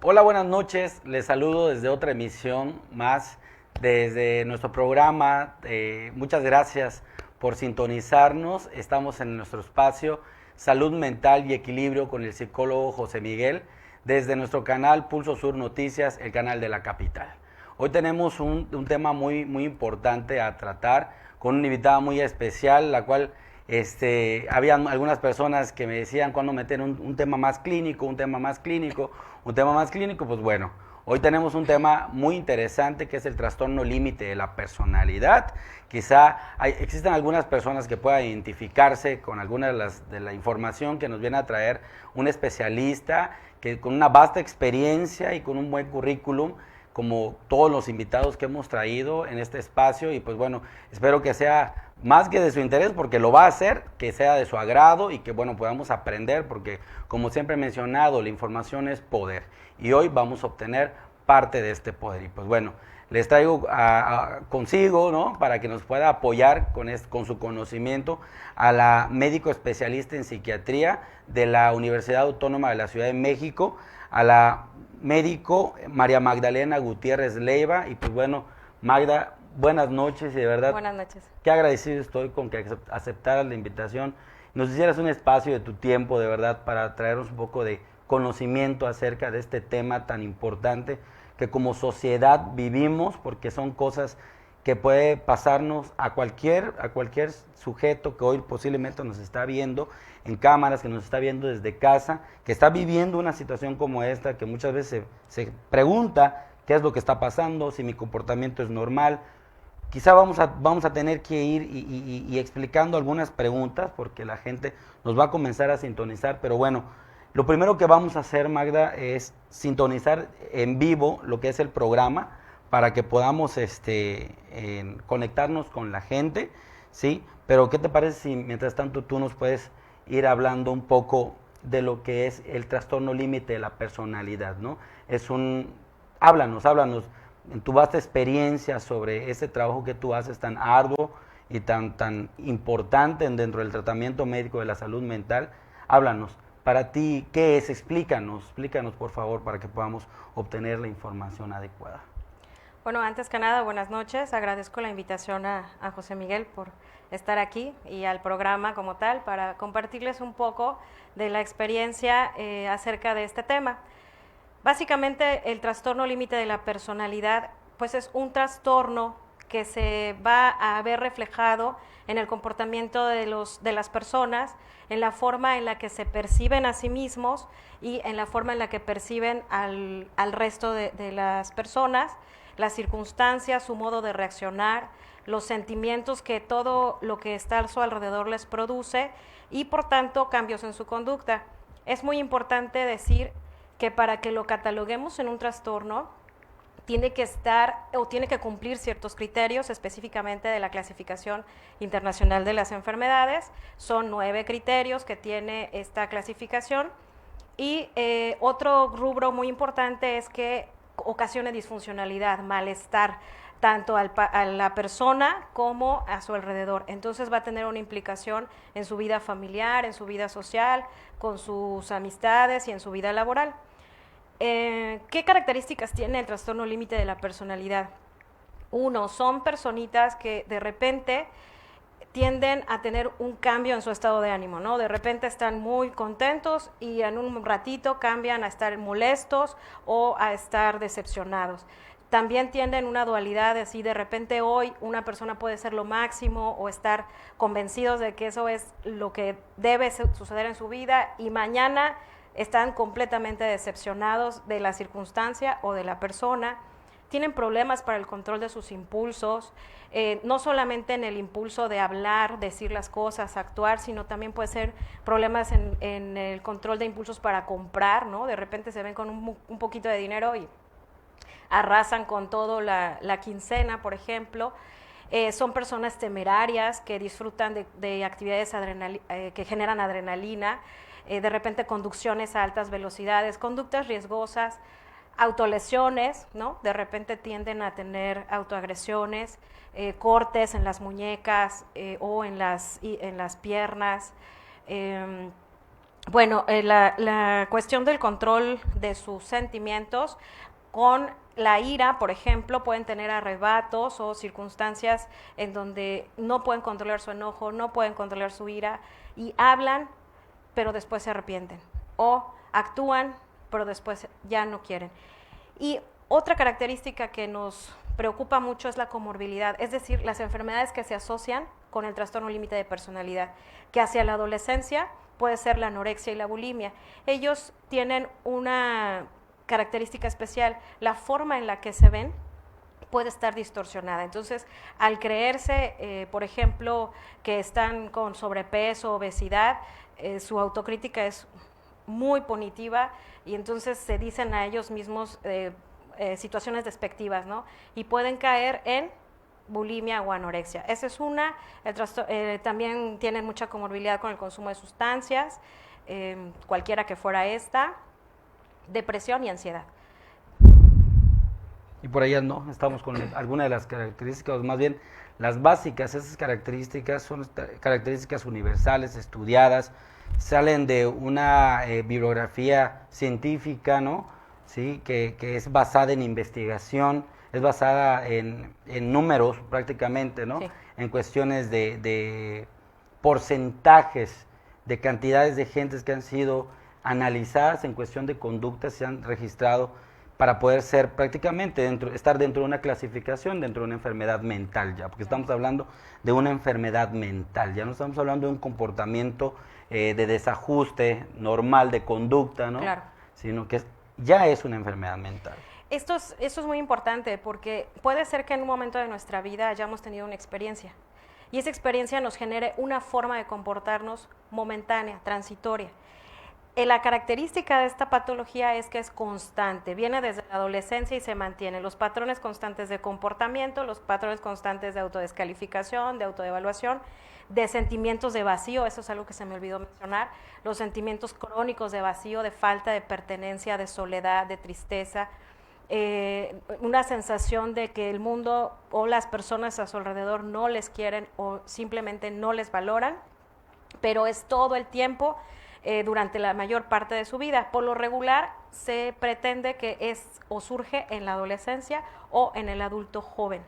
Hola, buenas noches. Les saludo desde otra emisión más, desde nuestro programa. Muchas gracias por sintonizarnos. Estamos en nuestro espacio Salud Mental y Equilibrio con el psicólogo José Miguel, desde nuestro canal Pulso Sur Noticias, el canal de la capital. Hoy tenemos un tema muy importante a tratar con una invitada muy especial, la cual habían algunas personas que me decían cuándo meter un tema más clínico, pues bueno, hoy tenemos un tema muy interesante que es el trastorno límite de la personalidad. Quizá existen algunas personas que puedan identificarse con alguna de la información que nos viene a traer un especialista que con una vasta experiencia y con un buen currículum, como todos los invitados que hemos traído en este espacio, y pues bueno, espero que sea más que de su interés, porque lo va a hacer, que sea de su agrado y que bueno, podamos aprender, porque como siempre he mencionado, la información es poder, y hoy vamos a obtener parte de este poder, y pues bueno, les traigo consigo, ¿no?, para que nos pueda apoyar con su conocimiento, a la médico especialista en psiquiatría de la Universidad Autónoma de la Ciudad de México, a la médico María Magdalena Gutiérrez Leiva. Y pues bueno, Magda, buenas noches, y de verdad, buenas noches. Qué agradecido estoy con que aceptaras la invitación, nos hicieras un espacio de tu tiempo, de verdad, para traernos un poco de conocimiento acerca de este tema tan importante que como sociedad vivimos, porque son cosas que puede pasarnos a cualquier sujeto que hoy posiblemente nos está viendo en cámaras, que nos está viendo desde casa, que está viviendo una situación como esta, que muchas veces se pregunta qué es lo que está pasando, si mi comportamiento es normal. Quizá vamos a tener que ir y explicando algunas preguntas, porque la gente nos va a comenzar a sintonizar, pero bueno, lo primero que vamos a hacer, Magda, es sintonizar en vivo lo que es el programa, para que podamos conectarnos con la gente, ¿sí? Pero ¿qué te parece si mientras tanto tú nos puedes ir hablando un poco de lo que es el trastorno límite de la personalidad, ¿no? Háblanos en tu vasta experiencia sobre ese trabajo que tú haces tan arduo y tan importante dentro del tratamiento médico de la salud mental. Háblanos, para ti, ¿qué es? Explícanos por favor, para que podamos obtener la información adecuada. Bueno, antes que nada, buenas noches. Agradezco la invitación a José Miguel por estar aquí y al programa como tal para compartirles un poco de la experiencia acerca de este tema. Básicamente, el trastorno límite de la personalidad, pues es un trastorno que se va a ver reflejado en el comportamiento de las personas, en la forma en la que se perciben a sí mismos y en la forma en la que perciben al resto de las personas, las circunstancias, su modo de reaccionar, los sentimientos que todo lo que está a su alrededor les produce y por tanto cambios en su conducta. Es muy importante decir que para que lo cataloguemos en un trastorno tiene que cumplir ciertos criterios, específicamente de la Clasificación Internacional de las Enfermedades. Son 9 criterios que tiene esta clasificación y otro rubro muy importante es que ocasione disfuncionalidad, malestar, tanto a la persona como a su alrededor. Entonces va a tener una implicación en su vida familiar, en su vida social, con sus amistades y en su vida laboral. ¿Qué características tiene el trastorno límite de la personalidad? Uno, son personitas que de repente tienden a tener un cambio en su estado de ánimo, ¿no? De repente están muy contentos y en un ratito cambian a estar molestos o a estar decepcionados. También tienden una dualidad, así de repente hoy una persona puede ser lo máximo o estar convencidos de que eso es lo que debe suceder en su vida y mañana están completamente decepcionados de la circunstancia o de la persona. Tienen problemas para el control de sus impulsos, no solamente en el impulso de hablar, decir las cosas, actuar, sino también puede ser problemas en el control de impulsos para comprar, ¿no? De repente se ven con un poquito de dinero y arrasan con todo la quincena, por ejemplo. Son personas temerarias que disfrutan de actividades que generan adrenalina, de repente conducciones a altas velocidades, conductas riesgosas, autolesiones, ¿no? De repente tienden a tener autoagresiones, cortes en las muñecas o en las piernas, Bueno, la cuestión del control de sus sentimientos con la ira, por ejemplo, pueden tener arrebatos o circunstancias en donde no pueden controlar su enojo, no pueden controlar su ira y hablan, pero después se arrepienten. O actúan, pero después ya no quieren. Y otra característica que nos preocupa mucho es la comorbilidad, es decir, las enfermedades que se asocian con el trastorno límite de personalidad, que hacia la adolescencia puede ser la anorexia y la bulimia. Ellos tienen una característica especial, la forma en la que se ven puede estar distorsionada. Entonces, al creerse, por ejemplo, que están con sobrepeso, obesidad, su autocrítica es muy punitiva y entonces se dicen a ellos mismos situaciones despectivas, ¿no? Y pueden caer en bulimia o anorexia. Esa es una. También tienen mucha comorbilidad con el consumo de sustancias, cualquiera que fuera esta, depresión y ansiedad. Y por allá no, estamos con algunas de las características, o más bien las básicas. Esas características son características universales, estudiadas, salen de una bibliografía científica, ¿no? ¿Sí? Que es basada en investigación, es basada en números prácticamente, ¿no? Sí. En cuestiones de porcentajes, de cantidades de gentes que han sido analizadas en cuestión de conductas, se han registrado para poder ser prácticamente estar dentro de una clasificación, dentro de una enfermedad mental ya, porque estamos hablando de una enfermedad mental, ya no estamos hablando de un comportamiento de desajuste normal de conducta, ¿no? Claro. Sino que ya es una enfermedad mental. Esto es muy importante porque puede ser que en un momento de nuestra vida hayamos tenido una experiencia y esa experiencia nos genere una forma de comportarnos momentánea, transitoria. La característica de esta patología es que es constante, viene desde la adolescencia y se mantiene. Los patrones constantes de comportamiento, los patrones constantes de autodescalificación, de autodevaluación, de sentimientos de vacío, eso es algo que se me olvidó mencionar, los sentimientos crónicos de vacío, de falta de pertenencia, de soledad, de tristeza, una sensación de que el mundo o las personas a su alrededor no les quieren o simplemente no les valoran, pero es todo el tiempo durante la mayor parte de su vida. Por lo regular se pretende que es o surge en la adolescencia o en el adulto joven.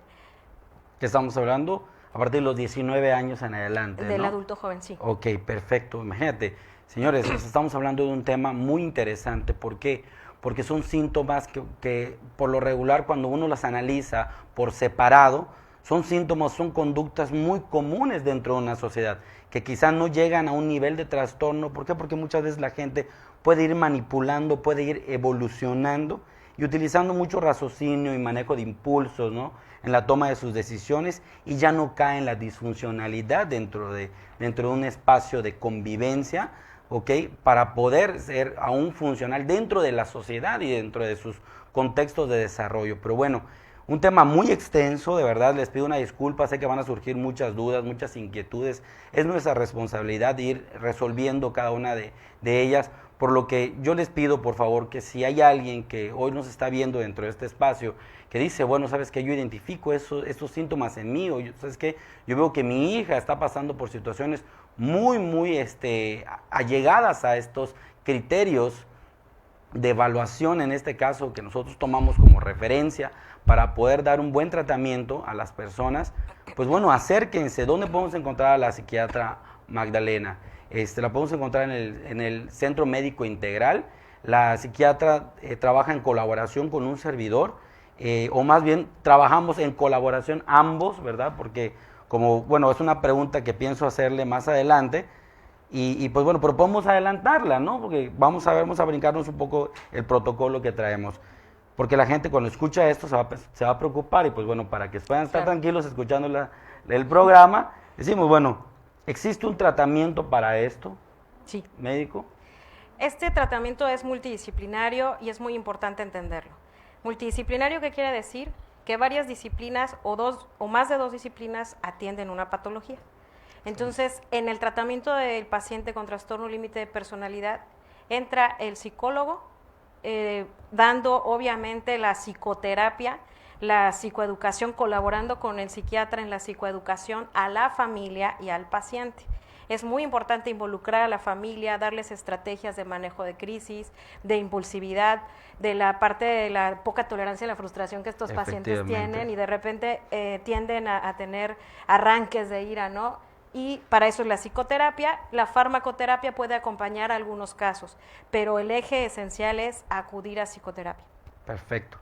¿Qué estamos hablando? A partir de los 19 años en adelante, del ¿no? Adulto joven, sí. Ok, perfecto. Imagínate, señores, estamos hablando de un tema muy interesante. ¿Por qué? Porque son síntomas que por lo regular cuando uno las analiza por separado, son síntomas, son conductas muy comunes dentro de una sociedad, que quizás no llegan a un nivel de trastorno. ¿Por qué? Porque muchas veces la gente puede ir manipulando, puede ir evolucionando y utilizando mucho raciocinio y manejo de impulsos, ¿no? En la toma de sus decisiones y ya no cae en la disfuncionalidad dentro de un espacio de convivencia, ¿ok? Para poder ser aún funcional dentro de la sociedad y dentro de sus contextos de desarrollo. Pero bueno, un tema muy extenso, de verdad, les pido una disculpa, sé que van a surgir muchas dudas, muchas inquietudes, es nuestra responsabilidad ir resolviendo cada una de ellas, por lo que yo les pido, por favor, que si hay alguien que hoy nos está viendo dentro de este espacio, que dice, bueno, ¿sabes qué? Yo identifico estos síntomas en mí, o ¿sabes qué? Yo veo que mi hija está pasando por situaciones muy allegadas a estos criterios de evaluación, en este caso, que nosotros tomamos como referencia para poder dar un buen tratamiento a las personas, pues bueno, acérquense. ¿Dónde podemos encontrar a la psiquiatra Magdalena? La podemos encontrar en el Centro Médico Integral. La psiquiatra trabaja en colaboración con un servidor, o más bien trabajamos en colaboración ambos, ¿verdad? Porque como, bueno, es una pregunta que pienso hacerle más adelante, y pues bueno, pero podemos adelantarla, ¿no? Porque vamos a brincarnos un poco el protocolo que traemos. Porque la gente cuando escucha esto se va a preocupar y pues bueno, para que puedan estar tranquilos escuchando el programa, decimos, bueno, ¿existe un tratamiento para esto? Sí. ¿Médico? Este tratamiento es multidisciplinario y es muy importante entenderlo. Multidisciplinario, ¿qué quiere decir? Que varias disciplinas o más de dos disciplinas atienden una patología. Entonces, en el tratamiento del paciente con trastorno límite de personalidad, entra el psicólogo, dando obviamente la psicoterapia, la psicoeducación, colaborando con el psiquiatra en la psicoeducación a la familia y al paciente. Es muy importante involucrar a la familia, darles estrategias de manejo de crisis, de impulsividad, de la parte de la poca tolerancia a la frustración que estos pacientes tienen y de repente tienden a tener arranques de ira, ¿no? Y para eso es la psicoterapia. La farmacoterapia puede acompañar algunos casos, pero el eje esencial es acudir a psicoterapia. Perfecto.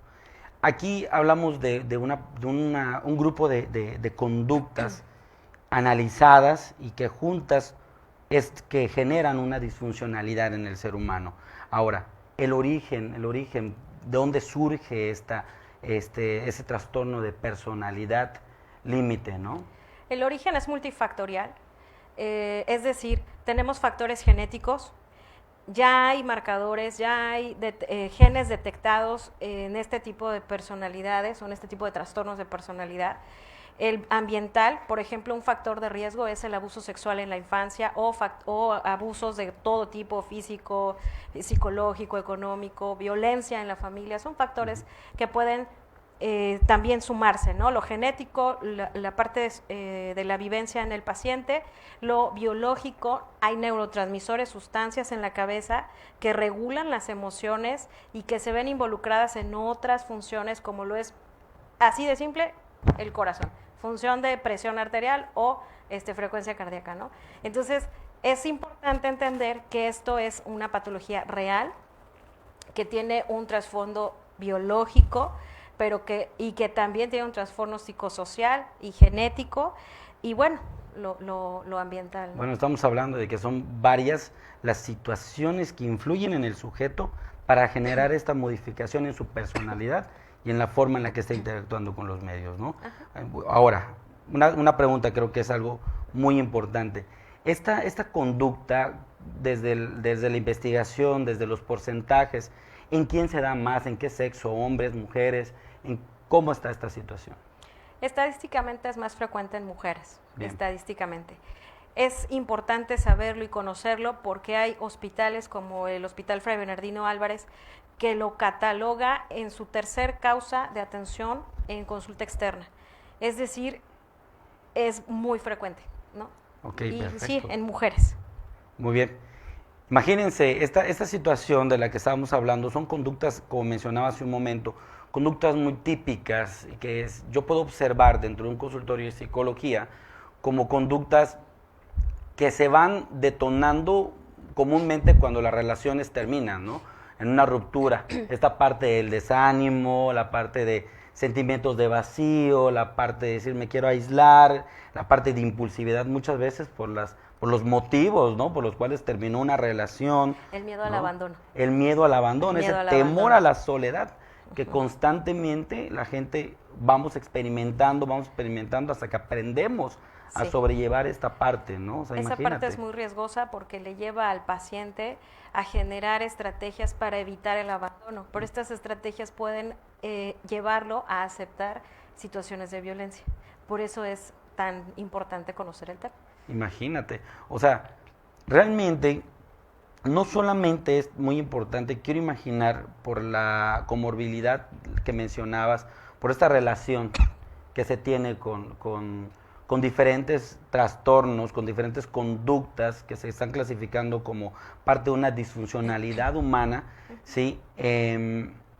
Aquí hablamos de un grupo de conductas analizadas y que juntas es que generan una disfuncionalidad en el ser humano. Ahora, el origen, ¿de dónde surge ese trastorno de personalidad límite, no? El origen es multifactorial, es decir, tenemos factores genéticos, ya hay marcadores, ya hay genes detectados en este tipo de personalidades o en este tipo de trastornos de personalidad. El ambiental, por ejemplo, un factor de riesgo es el abuso sexual en la infancia o abusos de todo tipo, físico, psicológico, económico, violencia en la familia, son factores que pueden también sumarse, ¿no? Lo genético, la parte de la vivencia en el paciente, lo biológico, hay neurotransmisores, sustancias en la cabeza que regulan las emociones y que se ven involucradas en otras funciones como lo es, así de simple, el corazón, función de presión arterial o frecuencia cardíaca, ¿no? Entonces, es importante entender que esto es una patología real, que tiene un trasfondo biológico, pero que también tiene un trasfondo psicosocial y genético, y bueno, lo ambiental, ¿no? Bueno, estamos hablando de que son varias las situaciones que influyen en el sujeto para generar esta modificación en su personalidad y en la forma en la que está interactuando con los medios, ¿no? Ajá. Ahora, una pregunta creo que es algo muy importante. Esta conducta, desde la investigación, desde los porcentajes, ¿en quién se da más? ¿En qué sexo? ¿Hombres, mujeres? ¿Cómo está esta situación? Estadísticamente es más frecuente en mujeres, estadísticamente. Es importante saberlo y conocerlo porque hay hospitales como el Hospital Fray Bernardino Álvarez que lo cataloga en su tercer causa de atención en consulta externa. Es decir, es muy frecuente, ¿no? Ok, y perfecto. Sí, en mujeres. Muy bien. Imagínense, esta situación de la que estábamos hablando son conductas, como mencionaba hace un momento, conductas muy típicas que yo puedo observar dentro de un consultorio de psicología como conductas que se van detonando comúnmente cuando las relaciones terminan, ¿no? En una ruptura, esta parte del desánimo, la parte de sentimientos de vacío, la parte de decir me quiero aislar, la parte de impulsividad muchas veces por los motivos, ¿no? Por los cuales terminó una relación. El miedo al abandono. El miedo al abandono, ese temor a la soledad que constantemente la gente vamos experimentando hasta que aprendemos a sobrellevar esta parte, ¿no? O sea, esa imagínate. parte es muy riesgosa porque le lleva al paciente a generar estrategias para evitar el abandono, pero estas estrategias pueden llevarlo a aceptar situaciones de violencia. Por eso es tan importante conocer el tema. Imagínate, o sea, realmente no solamente es muy importante, quiero imaginar por la comorbilidad que mencionabas, por esta relación que se tiene con diferentes trastornos, con diferentes conductas que se están clasificando como parte de una disfuncionalidad humana, ¿sí?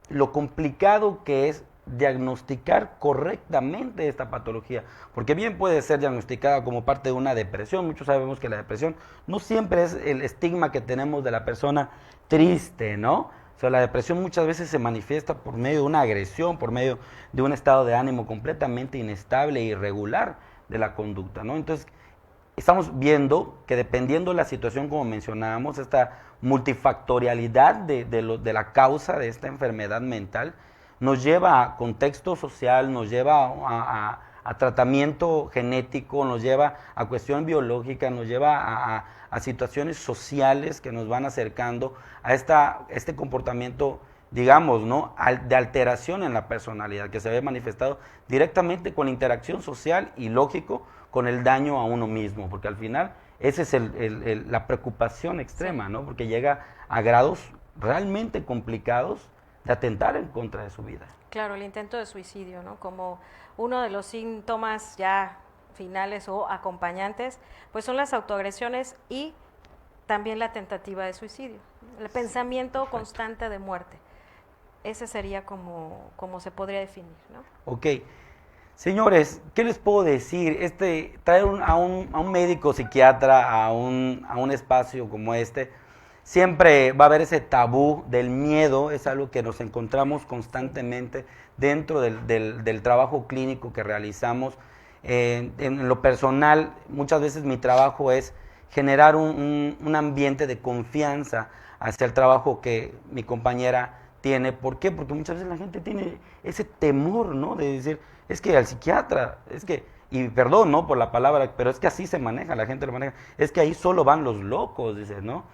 Lo complicado que es diagnosticar correctamente esta patología, porque bien puede ser diagnosticada como parte de una depresión. Muchos sabemos que la depresión no siempre es el estigma que tenemos de la persona triste, ¿no? O sea, la depresión muchas veces se manifiesta por medio de una agresión, por medio de un estado de ánimo completamente inestable e irregular de la conducta, ¿no? Entonces, estamos viendo que dependiendo de la situación, como mencionábamos, esta multifactorialidad de la causa de esta enfermedad mental nos lleva a contexto social, nos lleva a tratamiento genético, nos lleva a cuestión biológica, nos lleva a situaciones sociales que nos van acercando a este comportamiento, digamos, ¿no? De alteración en la personalidad, que se ve manifestado directamente con la interacción social y lógico con el daño a uno mismo, porque al final esa es la preocupación extrema, ¿no? Porque llega a grados realmente complicados de atentar en contra de su vida. Claro, el intento de suicidio, ¿no? Como uno de los síntomas ya finales o acompañantes, pues son las autoagresiones y también la tentativa de suicidio, el pensamiento constante de muerte. Ese sería como se podría definir, ¿no? Ok. Señores, ¿qué les puedo decir? Traer a un médico psiquiatra a un espacio como este, siempre va a haber ese tabú del miedo, es algo que nos encontramos constantemente dentro del trabajo clínico que realizamos. En lo personal, muchas veces mi trabajo es generar un ambiente de confianza hacia el trabajo que mi compañera tiene. ¿Por qué? Porque muchas veces la gente tiene ese temor, ¿no? De decir, es que al psiquiatra, es que, y perdón, ¿no? Por la palabra, pero es que así se maneja, la gente lo maneja, es que ahí solo van los locos, dices, ¿no?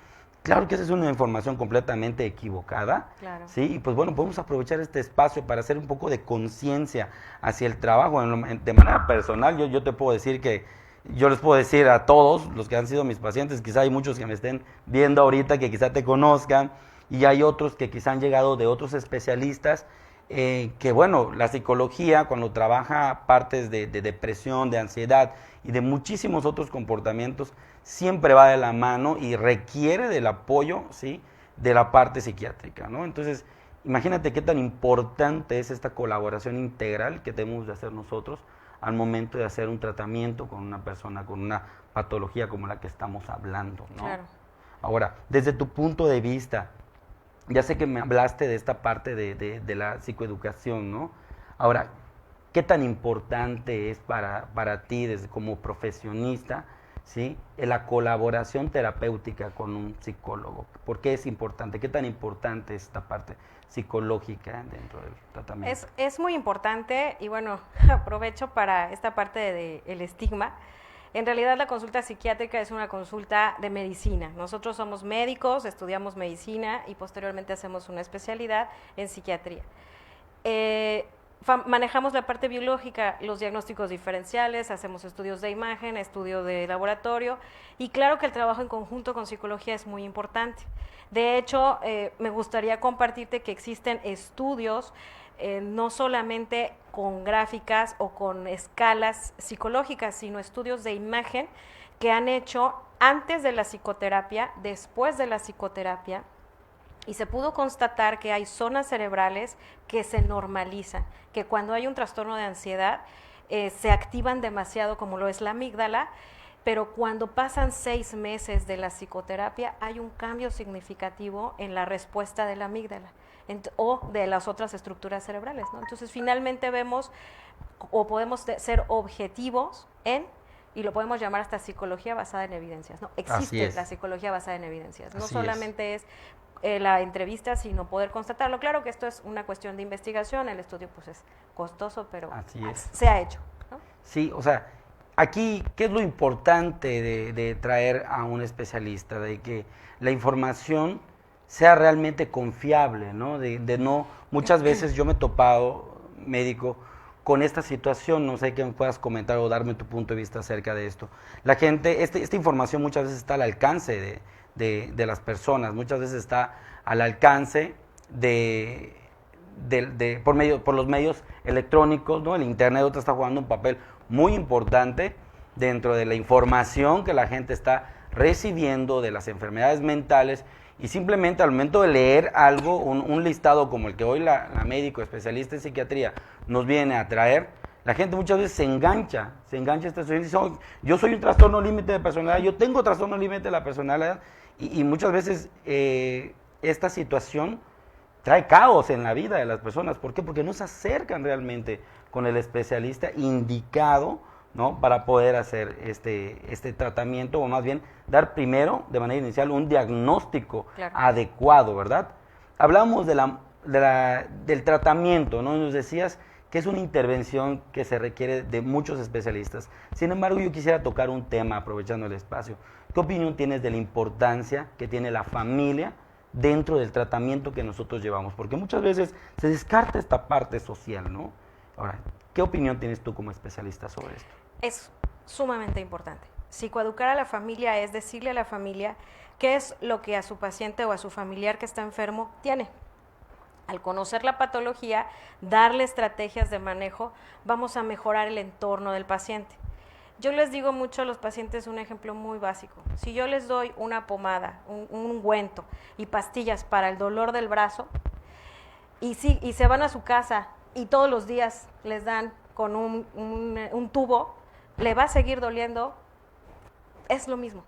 Claro que esa es una información completamente equivocada, claro. ¿sí? Y pues bueno, podemos aprovechar este espacio para hacer un poco de conciencia hacia el trabajo. De manera personal, yo te puedo decir que, yo les puedo decir a todos los que han sido mis pacientes, quizá hay muchos que me estén viendo ahorita, que quizá te conozcan, y hay otros que quizá han llegado de otros especialistas, que bueno, la psicología cuando trabaja partes de depresión, de ansiedad y de muchísimos otros comportamientos, siempre va de la mano y requiere del apoyo, ¿sí?, de la parte psiquiátrica, ¿no? Entonces, imagínate qué tan importante es esta colaboración integral que debemos de hacer nosotros al momento de hacer un tratamiento con una persona con una patología como la que estamos hablando, ¿no? Claro. Ahora, desde tu punto de vista, ya sé que me hablaste de esta parte de la psicoeducación, ¿no? Ahora, ¿qué tan importante es para ti desde, como profesionista, ¿sí?, la colaboración terapéutica con un psicólogo? ¿Por qué es importante? ¿Qué tan importante es esta parte psicológica dentro del tratamiento? Es muy importante y bueno, aprovecho para esta parte del estigma. En realidad la consulta psiquiátrica es una consulta de medicina. Nosotros somos médicos, estudiamos medicina y posteriormente hacemos una especialidad en psiquiatría. Manejamos la parte biológica, los diagnósticos diferenciales, hacemos estudios de imagen, estudio de laboratorio y claro que el trabajo en conjunto con psicología es muy importante. De hecho, me gustaría compartirte que existen estudios no solamente con gráficas o con escalas psicológicas, sino estudios de imagen que han hecho antes de la psicoterapia, después de la psicoterapia, y se pudo constatar que hay zonas cerebrales que se normalizan, que cuando hay un trastorno de ansiedad se activan demasiado, como lo es la amígdala, pero cuando pasan 6 meses de la psicoterapia hay un cambio significativo en la respuesta de la amígdala o de las otras estructuras cerebrales, ¿no? Entonces finalmente vemos o podemos ser objetivos y lo podemos llamar hasta psicología basada en evidencias, ¿no? Existe la psicología basada en evidencias, no solamente es la entrevista, sino poder constatarlo. Claro que esto es una cuestión de investigación, el estudio pues es costoso, pero se ha hecho, ¿no? Sí, o sea, aquí, ¿qué es lo importante de traer a un especialista? De que la información sea realmente confiable, ¿no? De no, muchas veces yo me he topado, médico, con esta situación, no sé qué me puedas comentar o darme tu punto de vista acerca de esto. La gente, esta información muchas veces está al alcance de las personas, muchas veces está al alcance por los medios electrónicos, ¿no? El internet está jugando un papel muy importante dentro de la información que la gente está recibiendo de las enfermedades mentales, y simplemente al momento de leer algo, un listado como el que hoy la médico especialista en psiquiatría nos viene a traer, la gente muchas veces se engancha a esta situación y dice, oh, yo soy un trastorno límite de personalidad, yo tengo trastorno límite de la personalidad, y muchas veces esta situación trae caos en la vida de las personas. ¿Por qué? Porque no se acercan realmente con el especialista indicado, ¿no?, para poder hacer este tratamiento, o más bien dar primero, de manera inicial, un diagnóstico adecuado, ¿verdad? Hablamos del tratamiento, ¿no? Nos decías que es una intervención que se requiere de muchos especialistas. Sin embargo, yo quisiera tocar un tema, aprovechando el espacio. ¿Qué opinión tienes de la importancia que tiene la familia dentro del tratamiento que nosotros llevamos? Porque muchas veces se descarta esta parte social, ¿no? Ahora, ¿qué opinión tienes tú como especialista sobre esto? Es sumamente importante. Psicoeducar a la familia es decirle a la familia qué es lo que a su paciente o a su familiar que está enfermo tiene. Al conocer la patología, darle estrategias de manejo, vamos a mejorar el entorno del paciente. Yo les digo mucho a los pacientes un ejemplo muy básico. Si yo les doy una pomada, un ungüento y pastillas para el dolor del brazo, y se van a su casa y todos los días les dan con un tubo, le va a seguir doliendo, es lo mismo.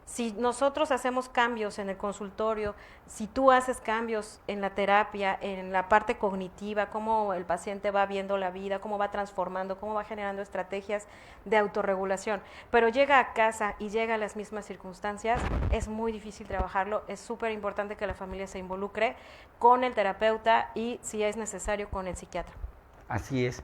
Si nosotros hacemos cambios en el consultorio, si tú haces cambios en la terapia, en la parte cognitiva, cómo el paciente va viendo la vida, cómo va transformando, cómo va generando estrategias de autorregulación, pero llega a casa y llega a las mismas circunstancias, es muy difícil trabajarlo, es súper importante que la familia se involucre con el terapeuta y, si es necesario, con el psiquiatra. Así es.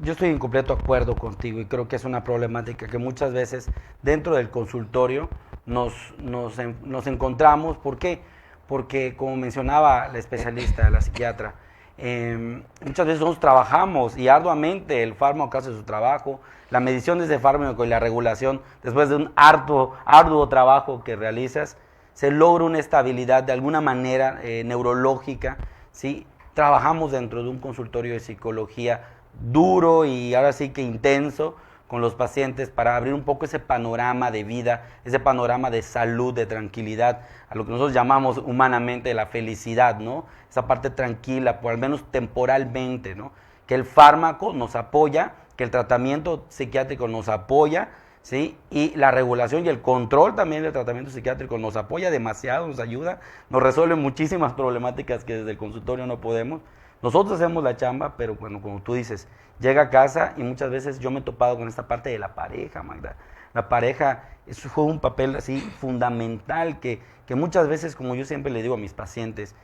Yo estoy en completo acuerdo contigo y creo que es una problemática que muchas veces dentro del consultorio nos encontramos. ¿Por qué? Porque, como mencionaba la especialista, la psiquiatra, muchas veces nosotros trabajamos y arduamente el fármaco hace su trabajo, la medición de ese fármaco y la regulación, después de un arduo trabajo que realizas, se logra una estabilidad de alguna manera neurológica, ¿sí? Trabajamos dentro de un consultorio de psicología duro y ahora sí que intenso con los pacientes para abrir un poco ese panorama de vida, ese panorama de salud, de tranquilidad, a lo que nosotros llamamos humanamente la felicidad, ¿no? Esa parte tranquila, por al menos temporalmente, ¿no? Que el fármaco nos apoya, que el tratamiento psiquiátrico nos apoya, ¿sí? Y la regulación y el control también del tratamiento psiquiátrico nos apoya demasiado, nos ayuda, nos resuelve muchísimas problemáticas que desde el consultorio no podemos. Nosotros hacemos la chamba, pero bueno, como tú dices, llega a casa y muchas veces yo me he topado con esta parte de la pareja, Magda. La pareja, eso fue un papel así fundamental que muchas veces, como yo siempre le digo a mis pacientes,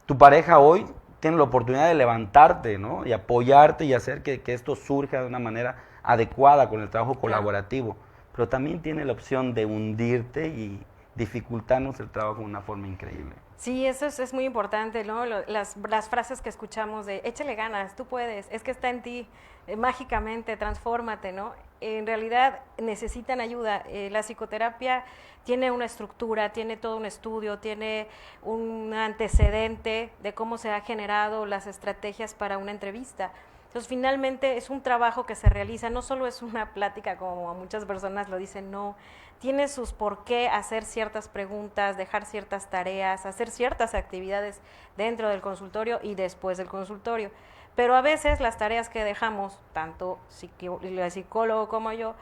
tu pareja hoy tiene la oportunidad de levantarte, ¿no? Y apoyarte y hacer que esto surja de una manera adecuada con el trabajo colaborativo, pero también tiene la opción de hundirte y dificultarnos el trabajo de una forma increíble. Sí, eso es muy importante, ¿no? Las frases que escuchamos de échale ganas, tú puedes, es que está en ti, mágicamente, transfórmate, ¿no? En realidad necesitan ayuda. La psicoterapia tiene una estructura, tiene todo un estudio, tiene un antecedente de cómo se han generado las estrategias para una entrevista. Entonces, finalmente es un trabajo que se realiza, no solo es una plática como muchas personas lo dicen, no, tiene sus por qué hacer ciertas preguntas, dejar ciertas tareas, hacer ciertas actividades dentro del consultorio y después del consultorio. Pero a veces las tareas que dejamos, tanto el psicólogo como yo,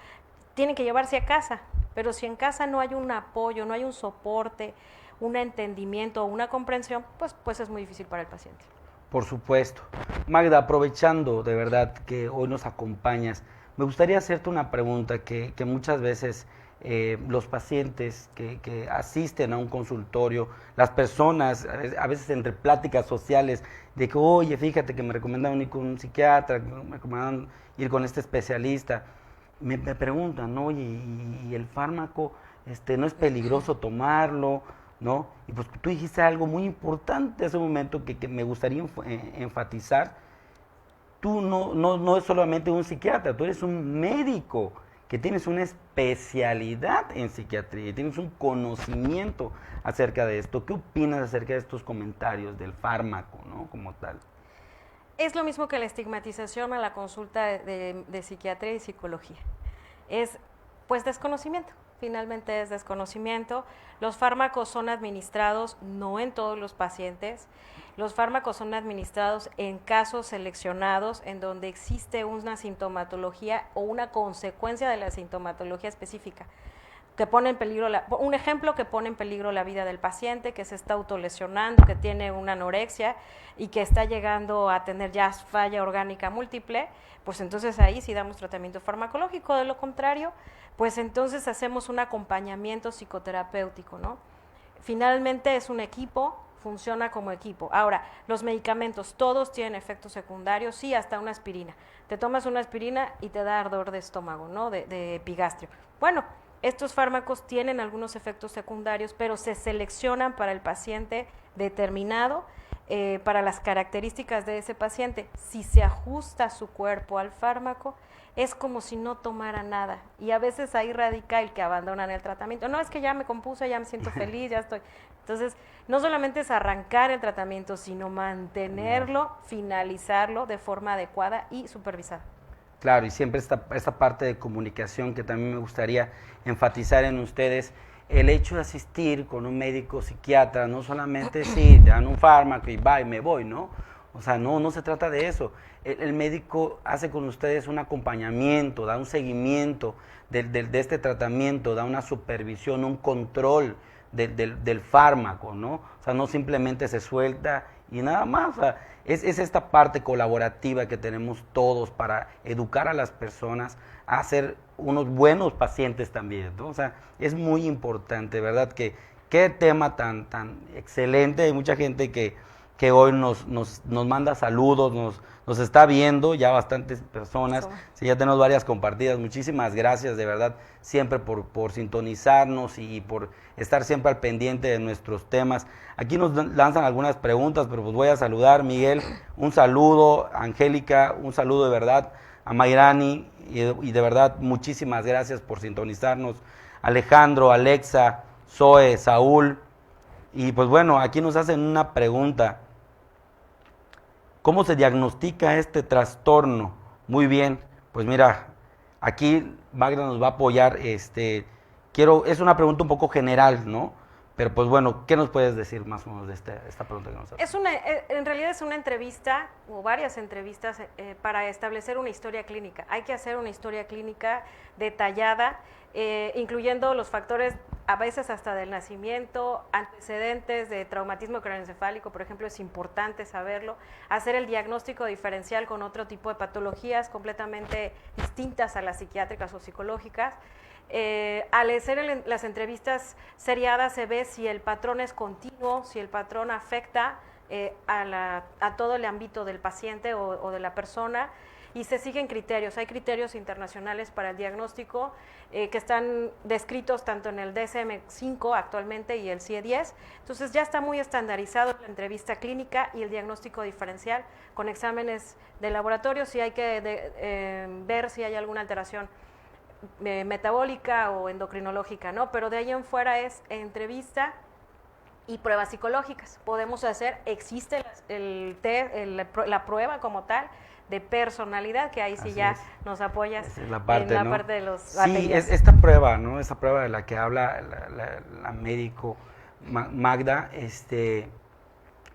tienen que llevarse a casa, pero si en casa no hay un apoyo, no hay un soporte, un entendimiento o una comprensión, pues es muy difícil para el paciente. Por supuesto. Magda, aprovechando de verdad que hoy nos acompañas, me gustaría hacerte una pregunta que muchas veces los pacientes que asisten a un consultorio, las personas, a veces entre pláticas sociales, de que, oye, fíjate que me recomendaron ir con un psiquiatra, me recomendaron ir con este especialista, me preguntan, oye, ¿y el fármaco no es peligroso tomarlo? ¿No? Y pues tú dijiste algo muy importante hace un momento que me gustaría enfatizar. Tú no es solamente un psiquiatra, tú eres un médico que tienes una especialidad en psiquiatría y tienes un conocimiento acerca de esto. ¿Qué opinas acerca de estos comentarios del fármaco, ¿no? Como tal? Es lo mismo que la estigmatización a la consulta de psiquiatría y psicología. Es pues desconocimiento. Finalmente es desconocimiento. Los fármacos son administrados no en todos los pacientes. Los fármacos son administrados en casos seleccionados en donde existe una sintomatología o una consecuencia de la sintomatología específica que pone en peligro, un ejemplo que pone en peligro la vida del paciente, que se está autolesionando, que tiene una anorexia y que está llegando a tener ya falla orgánica múltiple, pues entonces ahí sí damos tratamiento farmacológico. De lo contrario, pues entonces hacemos un acompañamiento psicoterapéutico, ¿no? Finalmente es un equipo, funciona como equipo. Ahora, los medicamentos, todos tienen efectos secundarios, sí, hasta una aspirina. Te tomas una aspirina y te da ardor de estómago, ¿no? De epigastrio. Bueno, estos fármacos tienen algunos efectos secundarios, pero se seleccionan para el paciente determinado, para las características de ese paciente. Si se ajusta su cuerpo al fármaco, es como si no tomara nada. Y a veces ahí radica el que abandonan el tratamiento. No, es que ya me compuse, ya me siento feliz, ya estoy. Entonces, no solamente es arrancar el tratamiento, sino mantenerlo, finalizarlo de forma adecuada y supervisada. Claro, y siempre esta parte de comunicación que también me gustaría enfatizar en ustedes, el hecho de asistir con un médico psiquiatra, no solamente si te dan un fármaco y va y me voy, ¿no? O sea, no se trata de eso. El médico hace con ustedes un acompañamiento, da un seguimiento de este tratamiento, da una supervisión, un control del fármaco, ¿no? O sea, no simplemente se suelta y nada más. O sea, es esta parte colaborativa que tenemos todos para educar a las personas a ser unos buenos pacientes también, ¿no? O sea, es muy importante, ¿verdad? Qué tema tan excelente. Hay mucha gente que hoy nos manda saludos, nos está viendo, ya bastantes personas, sí, ya tenemos varias compartidas. Muchísimas gracias, de verdad, siempre por sintonizarnos y por estar siempre al pendiente de nuestros temas. Aquí nos lanzan algunas preguntas, pero pues voy a saludar. Miguel, un saludo. Angélica, un saludo de verdad. A Mayrani, y de verdad, muchísimas gracias por sintonizarnos. Alejandro, Alexa, Zoe, Saúl. Y pues bueno, aquí nos hacen una pregunta. ¿Cómo se diagnostica este trastorno? Muy bien, pues mira, aquí Magda nos va a apoyar. Es una pregunta un poco general, ¿no? Pero pues bueno, ¿qué nos puedes decir más o menos de esta pregunta que nos haces? En realidad es una entrevista o varias entrevistas para establecer una historia clínica. Hay que hacer una historia clínica detallada, incluyendo los factores a veces hasta del nacimiento, antecedentes de traumatismo craneoencefálico, por ejemplo, es importante saberlo, hacer el diagnóstico diferencial con otro tipo de patologías completamente distintas a las psiquiátricas o psicológicas. Al hacer las entrevistas seriadas se ve si el patrón es continuo, si el patrón afecta a todo el ámbito del paciente o de la persona, y se siguen criterios. Hay criterios internacionales para el diagnóstico que están descritos tanto en el DSM-5 actualmente y el CIE-10. Entonces ya está muy estandarizado la entrevista clínica y el diagnóstico diferencial con exámenes de laboratorio, si hay que ver si hay alguna alteración metabólica o endocrinológica, ¿no? Pero de ahí en fuera es entrevista y pruebas psicológicas. Podemos hacer, existe la prueba como tal de personalidad, que ahí sí ya nos apoyas en la parte de los sí, esta prueba, ¿no? Esta prueba de la que habla la médico Magda,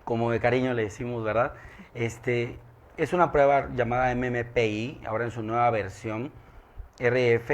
como de cariño le decimos, ¿verdad? Es una prueba llamada MMPI, ahora en su nueva versión, RF,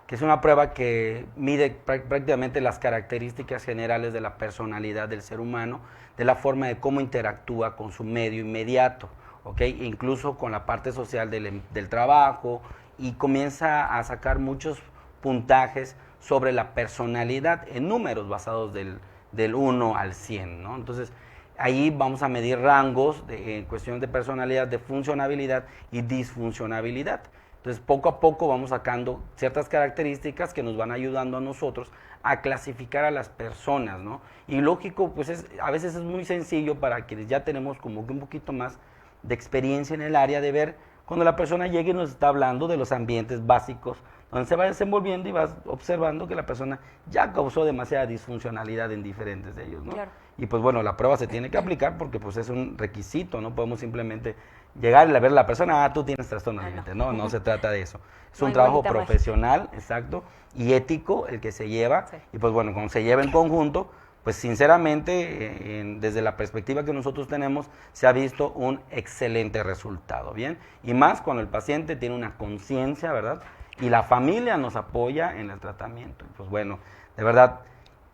que es una prueba que mide prácticamente las características generales de la personalidad del ser humano, de la forma de cómo interactúa con su medio inmediato, ¿ok? Incluso con la parte social del trabajo, y comienza a sacar muchos puntajes sobre la personalidad en números basados del 1 al 100, ¿no? Entonces, ahí vamos a medir rangos en cuestiones de personalidad, de funcionabilidad y disfuncionabilidad. Entonces, poco a poco vamos sacando ciertas características que nos van ayudando a nosotros a clasificar a las personas, ¿no? Y lógico, pues a veces es muy sencillo para quienes ya tenemos como que un poquito más de experiencia en el área, de ver cuando la persona llegue y nos está hablando de los ambientes básicos, donde se va desenvolviendo y vas observando que la persona ya causó demasiada disfuncionalidad en diferentes de ellos, ¿no? Claro. Y pues bueno, la prueba se tiene que aplicar porque pues es un requisito, no podemos simplemente llegar y ver a la persona, tú tienes trastorno límite, no se trata de eso. Es un trabajo profesional, exacto, y ético el que se lleva, sí. Y pues bueno, cuando se lleva en conjunto, pues sinceramente, desde la perspectiva que nosotros tenemos, se ha visto un excelente resultado, ¿bien? Y más cuando el paciente tiene una conciencia, ¿verdad? Y la familia nos apoya en el tratamiento. Pues bueno, de verdad,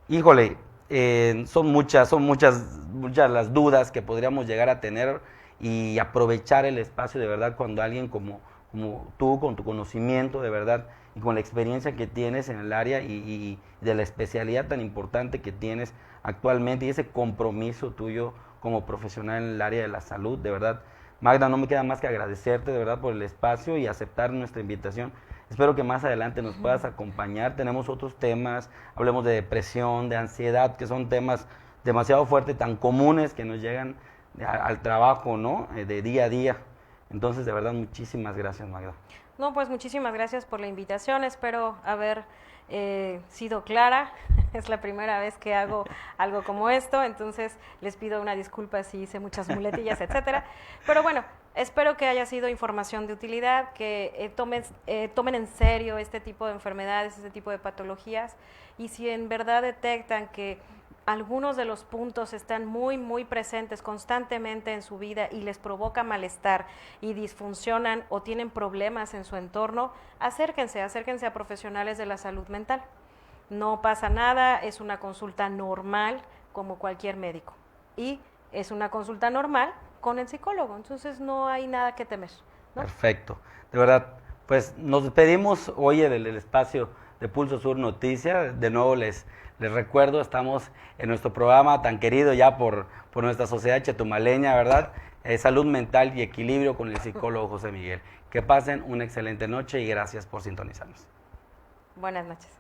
híjole, son muchas las dudas que podríamos llegar a tener, y aprovechar el espacio de verdad cuando alguien como tú, con tu conocimiento de verdad y con la experiencia que tienes en el área y de la especialidad tan importante que tienes actualmente y ese compromiso tuyo como profesional en el área de la salud, de verdad, Magda, no me queda más que agradecerte de verdad por el espacio y aceptar nuestra invitación. Espero que más adelante nos puedas acompañar. Tenemos otros temas, hablemos de depresión, de ansiedad, que son temas demasiado fuertes, tan comunes que nos llegan al trabajo, ¿no? De día a día. Entonces, de verdad, muchísimas gracias, Magda. No, pues muchísimas gracias por la invitación. Espero haber sido clara. Es la primera vez que hago algo como esto, entonces les pido una disculpa si hice muchas muletillas, etcétera. Pero bueno, espero que haya sido información de utilidad, que tomen en serio este tipo de enfermedades, este tipo de patologías, y si en verdad detectan que algunos de los puntos están muy presentes constantemente en su vida y les provoca malestar y disfuncionan o tienen problemas en su entorno, acérquense a profesionales de la salud mental. No pasa nada, es una consulta normal como cualquier médico y es una consulta normal con el psicólogo, entonces no hay nada que temer, ¿no? Perfecto, de verdad, pues nos despedimos hoy del espacio de Pulso Sur Noticias. De nuevo les recuerdo, estamos en nuestro programa tan querido ya por nuestra sociedad chetumaleña, ¿verdad? Salud mental y equilibrio con el psicólogo José Miguel. Que pasen una excelente noche y gracias por sintonizarnos. Buenas noches.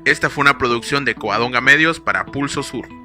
Esta fue una producción de Coadonga Medios para Pulso Sur.